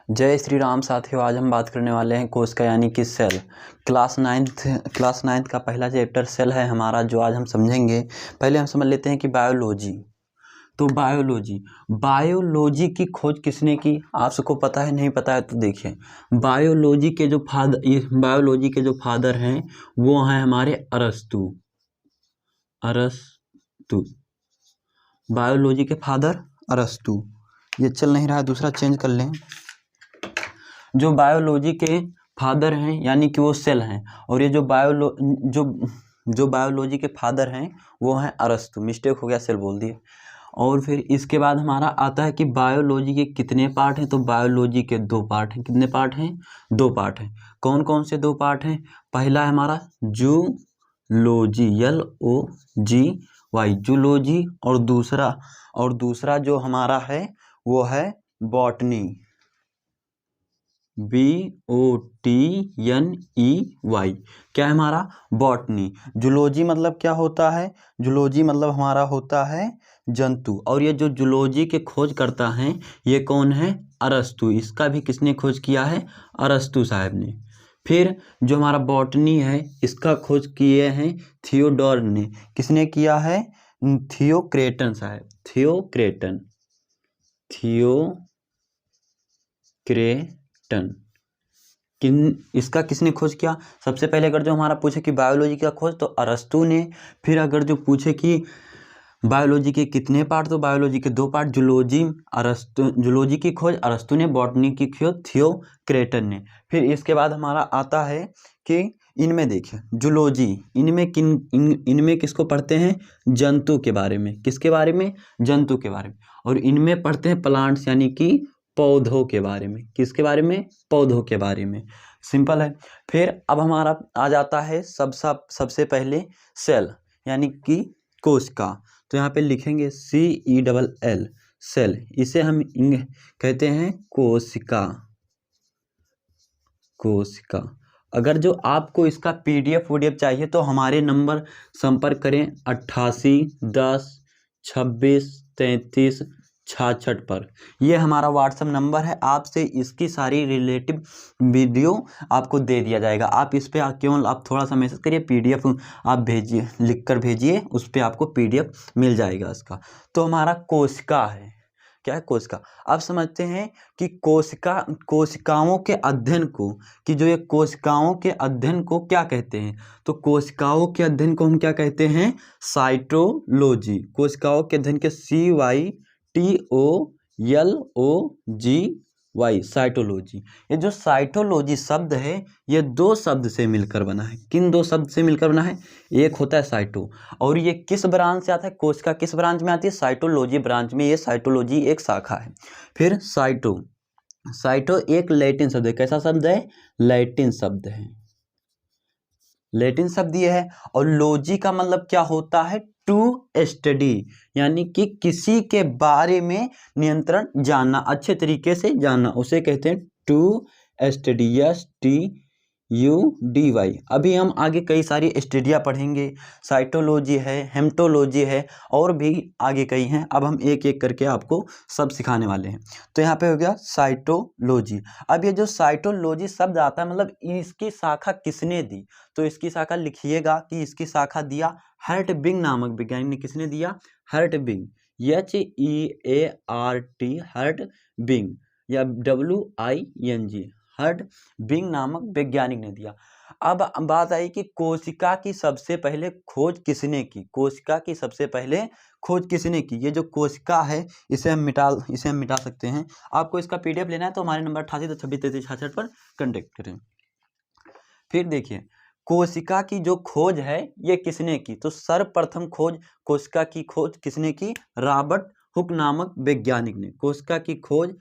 जय श्री राम साथियों। आज हम बात करने वाले हैं कोशिका यानी कि सेल। क्लास नाइन्थ का पहला चैप्टर सेल है हमारा, जो आज हम समझेंगे। पहले हम समझ लेते हैं कि बायोलॉजी। तो बायोलॉजी की खोज किसने की? आप सबको पता है? नहीं पता है तो देखिए, बायोलॉजी के जो फादर हैं वो हैं हमारे अरस्तु। बायोलॉजी के फादर अरस्तु। ये चल नहीं रहा है, दूसरा चेंज कर लें। जो बायोलॉजी के फादर हैं यानी कि वो सेल हैं, और ये जो बायोलॉजी के फादर हैं वो हैं अरस्तु। मिस्टेक हो गया, सेल बोल दिए। और फिर इसके बाद हमारा आता है कि बायोलॉजी के कितने पार्ट हैं। तो बायोलॉजी के 2 पार्ट हैं। कितने पार्ट हैं? 2 पार्ट हैं। कौन कौन से 2 पार्ट हैं? पहला है हमारा जूलॉजी, LOGY, जूलॉजी। और दूसरा जो हमारा है वो है बॉटनी, BOTNEY। क्या है हमारा? बॉटनी। जूलॉजी मतलब क्या होता है? जूलॉजी मतलब हमारा होता है जंतु। और ये जो जूलॉजी के खोज करता है ये कौन है? अरस्तु। इसका भी किसने खोज किया है? अरस्तु साहब ने। फिर जो हमारा बॉटनी है इसका खोज किए हैं थियोडोर ने। किसने किया है? थियोक्रेटन साहब। इसका किसने खोज किया? सबसे पहले अगर जो हमारा पूछे कि बायोलॉजी का खोज, तो अरस्तु ने। फिर अगर जो पूछे कि बायोलॉजी के कितने पार्ट, तो बायोलॉजी के 2 पार्ट। जूलॉजी की खोज अरस्तु ने, बॉटनी की खोज थियोक्रेटन ने। फिर इसके बाद हमारा आता है कि इनमें देखिए जूलॉजी, इनमें किसको पढ़ते हैं? जंतु के बारे में। किसके बारे में? जंतु के बारे में। और इनमें पढ़ते हैं प्लांट्स यानी कि पौधों के बारे में। किसके बारे में? पौधों के बारे में। सिंपल है। फिर अब हमारा आ जाता है सबसे पहले सेल यानी कि कोशिका। तो यहाँ पे लिखेंगे CELL, सेल। इसे हम कहते हैं कोशिका। अगर जो आपको इसका PDF चाहिए तो हमारे नंबर संपर्क करें 88 10 26 33 66 पर। ये हमारा व्हाट्सएप नंबर है। आपसे इसकी सारी रिलेटिव वीडियो आपको दे दिया जाएगा। आप इस पर केवल आप थोड़ा सा मैसेज करिए, PDF आप भेजिए, लिख कर भेजिए, उस पर आपको PDF मिल जाएगा इसका। तो हमारा कोशिका है। क्या है? कोशिका। अब समझते हैं कि कोशिकाओं के अध्ययन को, कि जो ये कोशिकाओं के अध्ययन को क्या कहते हैं? तो कोशिकाओं के अध्ययन को हम क्या कहते हैं? साइटोलॉजी। कोशिकाओं के अध्ययन के CYTOLOGY, साइटोलॉजी। ये जो साइटोलॉजी शब्द है ये 2 शब्द से मिलकर बना है। किन 2 शब्द से मिलकर बना है? एक होता है साइटो, और ये किस ब्रांच से आता है? कोशिका किस ब्रांच में आती है? साइटोलॉजी ब्रांच में। ये साइटोलॉजी एक शाखा है। फिर साइटो एक लैटिन शब्द है। कैसा शब्द है? लैटिन शब्द है। लैटिन शब्द ये है। और लॉजी का मतलब क्या होता है? टू स्टडी, यानी कि किसी के बारे में नियंत्रण जानना, अच्छे तरीके से जानना, उसे कहते हैं टू स्टडी। STUDY। अभी हम आगे कई सारी स्टडियाँ पढ़ेंगे। साइटोलॉजी है, हेमटोलॉजी है, और भी आगे कई हैं। अब हम एक एक करके आपको सब सिखाने वाले हैं। तो यहाँ पे हो गया साइटोलॉजी। अब ये जो साइटोलॉजी शब्द आता है, मतलब इसकी शाखा किसने दी? तो इसकी शाखा लिखिएगा कि इसकी शाखा दिया हर्टबिंग नामक वैज्ञानिक ने। किसने दिया? हर्टबिंग, HEART, हर्टबिंग, या WING, हर्टबिंग नामक वैज्ञानिक ने दिया। अब बात आई कि कोशिका की सबसे पहले खोज किसने की? कोशिका की सबसे पहले खोज किसने की? ये जो कोशिका है इसे हम मिटा सकते हैं। आपको इसका PDF लेना है तो हमारे नंबर 88 26 33 66 पर कांटेक्ट करें। फिर देखिए, कोशिका की जो खोज है ये किसने की? तो सर्वप्रथम खोज कोशिका की खोज किसने की? रॉबर्ट हुक नामक वैज्ञानिक ने। कोशिका की खोज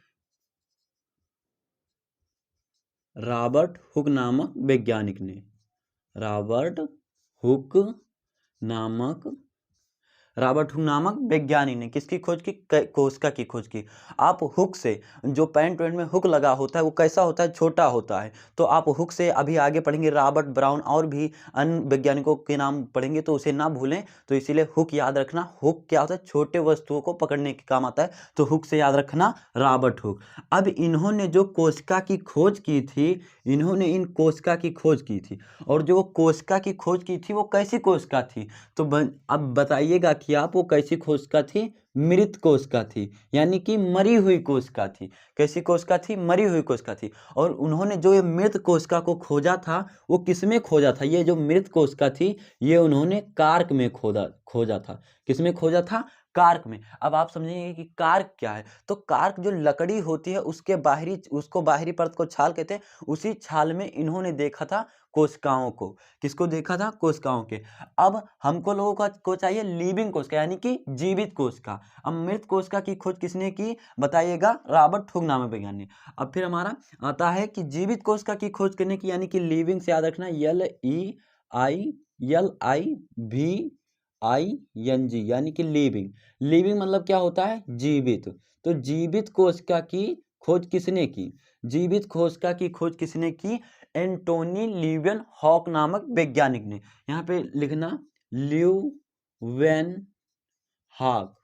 रॉबर्ट हुक नामक वैज्ञानिक ने। रॉबर्ट हुक नामक रॉबर्ट हुक नामक वैज्ञानिक ने किसकी खोज की? कोशिका की खोज की। आप हुक से, जो पैंट वैंट में हुक लगा होता है वो कैसा होता है? छोटा होता है। तो आप हुक से अभी आगे पढ़ेंगे रॉबर्ट ब्राउन और भी अन्य वैज्ञानिकों के नाम पढ़ेंगे तो उसे ना भूलें। तो इसीलिए हुक याद रखना। हुक क्या होता है? छोटे वस्तुओं को पकड़ने के काम आता है, तो हुक से याद रखना रॉबर्ट हुक। अब इन्होंने जो कोशिका की खोज की थी, इन्होंने इन कोशिका की खोज की थी, और जो कोशिका की खोज की थी वो कैसी कोशिका थी? तो अब बताइएगा कि आप वो कैसी कोशिका थी? मृत कोशिका थी, यानी कि मरी हुई कोशिका थी। कैसी कोशिका थी? मरी हुई कोशिका थी। और उन्होंने जो ये मृत कोशिका को खोजा था वो किसमें खोजा था? ये जो मृत कोशिका थी ये उन्होंने कार्क में खोजा था। किसमें खोजा था? कार्क में। अब आप समझेंगे कि कार्क क्या है। तो कार्क जो लकड़ी होती है उसको बाहरी परत को छाल कहते हैं। उसी छाल में इन्होंने देखा था कोशिकाओं को। किसको देखा था? कोशिकाओं के। अब हमको लोगों को चाहिए लिविंग कोशिका, यानी कि जीवित कोशिका। अब मृत कोशिका की खोज किसने की? बताइएगा, रॉबर्ट हुक नामक वैज्ञानिक। अब फिर हमारा आता है कि जीवित कोशिका की खोज करने की, यानी कि लिविंग से याद रखना LEIVING, यानी कि लिविंग। लिविंग मतलब क्या होता है? जीवित। तो जीवित कोशिका की खोज किसने की? जीवित कोशिका की खोज किसने की? एंटोनी ल्यूवेन हॉक नामक वैज्ञानिक ने। यहाँ पे लिखना ल्यूवेन हॉक।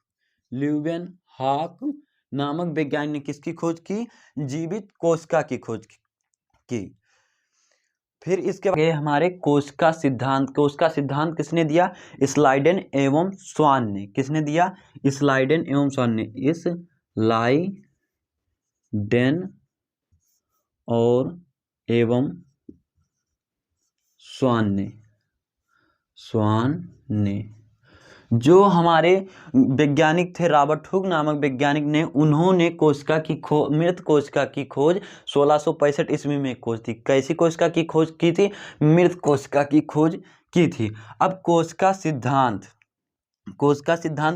ल्यूवेन हॉक नामक वैज्ञानिक ने किसकी खोज की? जीवित कोशिका की खोज की। फिर इसके बाद हमारे कोशिका सिद्धांत। कोशिका सिद्धांत किसने दिया? स्लाइडेन एवं स्वान ने। किसने दिया? स्लाइडेन एवं स्वान ने। स्लाइडेन और एवं स्वान ने जो हमारे वैज्ञानिक थे, रॉबर्ट हुक नामक वैज्ञानिक ने, उन्होंने मृत कोशिका की खोज 1665 ईस्वी में खोज थी। कैसी कोशिका की खोज की थी? मृत कोशिका की खोज की थी। अब कोशिका सिद्धांत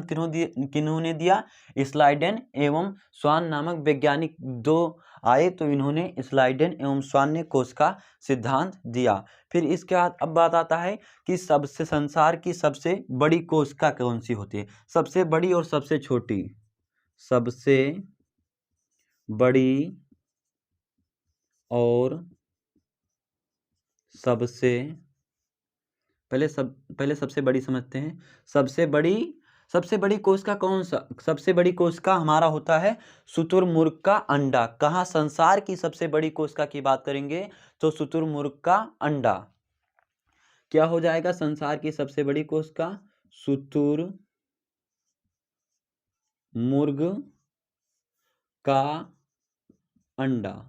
किन्होंने दिया? स्लाइडेन एवं स्वान नामक वैज्ञानिक दो आए, तो इन्होंने स्लाइडेन एवं स्वान ने कोशिका सिद्धांत दिया। फिर इसके बाद अब बात आता है कि संसार की सबसे बड़ी कोशिका कौन सी होती है? सबसे बड़ी और सबसे छोटी। सबसे बड़ी और पहले सबसे बड़ी समझते हैं। सबसे बड़ी कोशिका कौन सा? सबसे बड़ी कोशिका हमारा होता है शुतुरमुर्ग का अंडा। कहाँ? संसार की सबसे बड़ी कोशिका की बात करेंगे तो शुतुरमुर्ग का अंडा। क्या हो जाएगा संसार की सबसे बड़ी कोशिका? शुतुरमुर्ग का अंडा।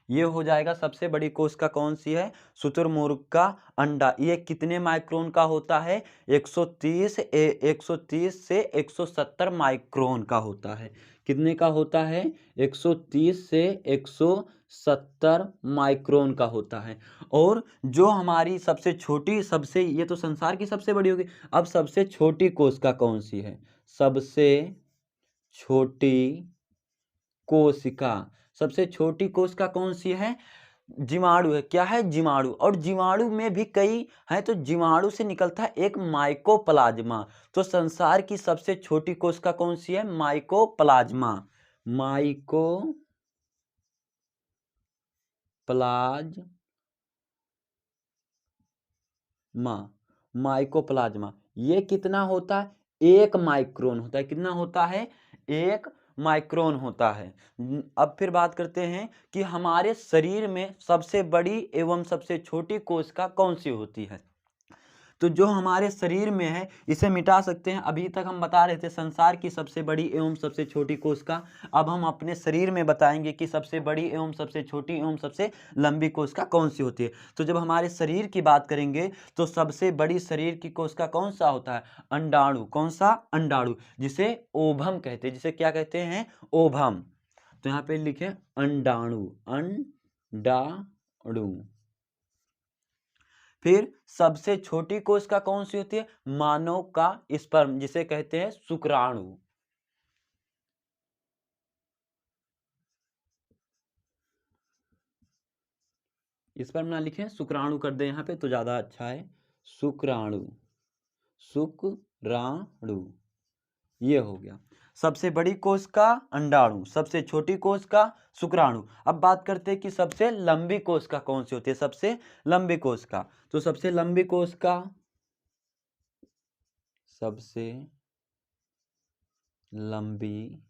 ये हो जाएगा सबसे बड़ी कोशिका कौन सी है? शुतुरमुर्ग का अंडा। ये कितने माइक्रोन का होता है? 130 से 170 माइक्रोन का होता है। कितने का होता है? 130 से 170 माइक्रोन का होता है। और जो हमारी सबसे छोटी, ये तो संसार की सबसे बड़ी होगी। अब सबसे छोटी कोशिका कौन सी है? सबसे छोटी कोशिका सबसे छोटी कोशिका कौन सी है? जीवाणु है। क्या है? जीवाणु। और जीवाणु में भी कई है, तो जीवाणु से निकलता है एक माइकोप्लाज्मा। तो संसार की सबसे छोटी कोशिका कौन सी है? माइकोप्लाज्मा। माइकोप्लाज्मा। ये कितना होता है? 1 माइक्रोन होता है। कितना होता है? 1 माइक्रोन होता है। अब फिर बात करते हैं कि हमारे शरीर में सबसे बड़ी एवं सबसे छोटी कोशिका कौन सी होती है। तो जो हमारे शरीर में है इसे मिटा सकते हैं। अभी तक हम बता रहे थे संसार की सबसे बड़ी एवं सबसे छोटी कोशिका। अब हम अपने शरीर में बताएंगे कि सबसे बड़ी एवं सबसे छोटी एवं सबसे लंबी कोशिका कौन सी होती है। तो जब हमारे शरीर की बात करेंगे तो सबसे बड़ी शरीर की कोशिका कौन सा होता है? अंडाणु। कौन सा? अंडाणु, जिसे ओभम कहते हैं। जिसे क्या कहते हैं? ओभम। तो यहाँ पे लिखे अंडाणु। अंडाणु। फिर सबसे छोटी कोशिका कौन सी होती है? मानव का स्पर्म, जिसे कहते हैं शुक्राणु। स्पर्म ना लिखें, शुक्राणु कर दे यहाँ पे तो ज्यादा अच्छा है। शुक्राणु। शुक्राणु, ये हो गया। सबसे बड़ी कोशिका अंडाणु, सबसे छोटी कोशिका शुक्राणु। अब बात करते हैं कि सबसे लंबी कोशिका कौन सी होती है। सबसे लंबी कोशिका, तो सबसे लंबी कोशिका, सबसे लंबी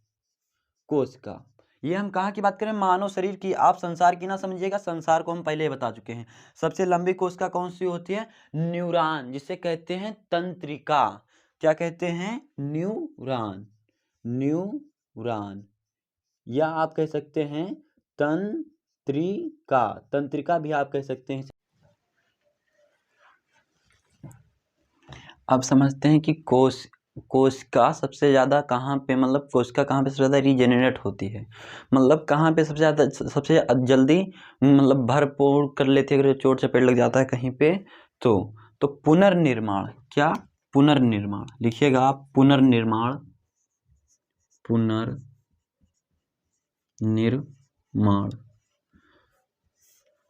कोशिका, ये हम कहाँ की बात करें, मानव शरीर की। आप संसार की ना समझिएगा, संसार को हम पहले ही बता चुके हैं। सबसे लंबी कोशिका कौन सी होती है, न्यूरॉन, जिसे कहते हैं तंत्रिका। क्या कहते हैं, न्यूरॉन, न्यूरॉन, या आप कह सकते हैं तंत्रिका, तंत्रिका भी आप कह सकते हैं। अब समझते हैं कि कोशिका सबसे ज़्यादा कहाँ पे, मतलब कोशिका कहाँ पे सबसे ज़्यादा रीजेनरेट होती है, मतलब कहाँ पे सबसे जल्दी मतलब भरपूर कर लेती है अगर चोट चपेट लग जाता है कहीं पे। तो पुनर्निर्माण, क्या, पुनर्निर्माण, लिखिएगा आप, पुनर्निर्माण,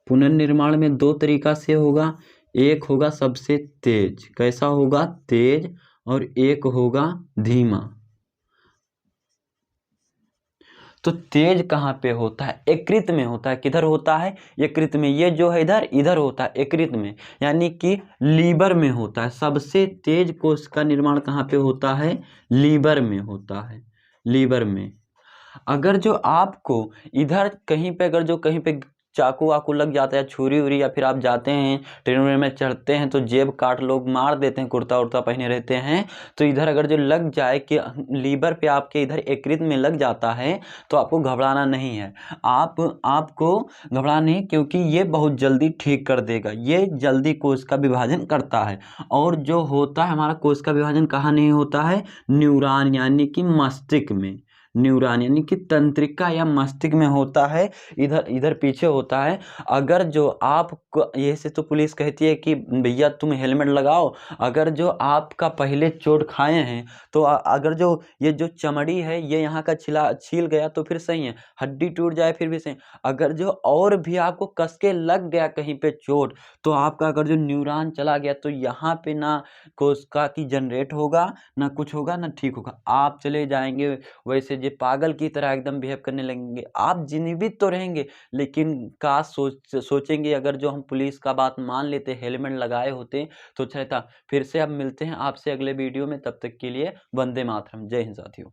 पुनर्निर्माण में दो तरीका से होगा। एक होगा सबसे तेज, कैसा होगा, तेज, और एक होगा धीमा। तो तेज कहाँ पे होता है, यकृत में होता है। किधर होता है, यकृत में। ये जो है इधर होता है यकृत में, यानी कि लीवर में होता है। सबसे तेज कोश का निर्माण कहाँ पे होता है, लीवर में होता है, लीवर में। अगर जो आपको इधर कहीं पे, अगर जो कहीं पे चाकू वाकू लग जाता है, छुरी उरी, या फिर आप जाते हैं ट्रेन में चढ़ते हैं तो जेब काट लोग मार देते हैं, कुर्ता उर्ता पहने रहते हैं, तो इधर अगर जो लग जाए कि लीवर पे आपके इधर यकृत में लग जाता है, तो आपको घबराना नहीं है। आपको घबराना नहीं, क्योंकि ये बहुत जल्दी ठीक कर देगा। ये जल्दी कोश का विभाजन करता है। और जो होता है हमारा कोश का विभाजन कहाँ नहीं होता है, न्यूरॉन यानी कि मस्तिष्क में, न्यूरॉन यानी कि तंत्रिका या मस्तिष्क में होता है, इधर पीछे होता है। अगर जो आपको, ये से तो पुलिस कहती है कि भैया तुम हेलमेट लगाओ। अगर जो आपका पहले चोट खाए हैं, तो अगर जो ये जो चमड़ी है ये यहाँ का छील गया तो फिर सही है, हड्डी टूट जाए फिर भी सही। अगर जो और भी आपको कस के लग गया कहीं पे चोट, तो आपका अगर जो न्यूरॉन चला गया, तो यहाँ पे ना कोशिका की जनरेट होगा, ना कुछ होगा, ना ठीक होगा। आप चले जाएंगे वैसे जो पागल की तरह एकदम बिहेव करने लगेंगे। आप जीवित तो रहेंगे, लेकिन काश सोचेंगे अगर जो हम पुलिस का बात मान लेते, हेलमेट लगाए होते तो अच्छा था। फिर से अब मिलते हैं आपसे अगले वीडियो में, तब तक के लिए वंदे मातरम, जय हिंद साथियों।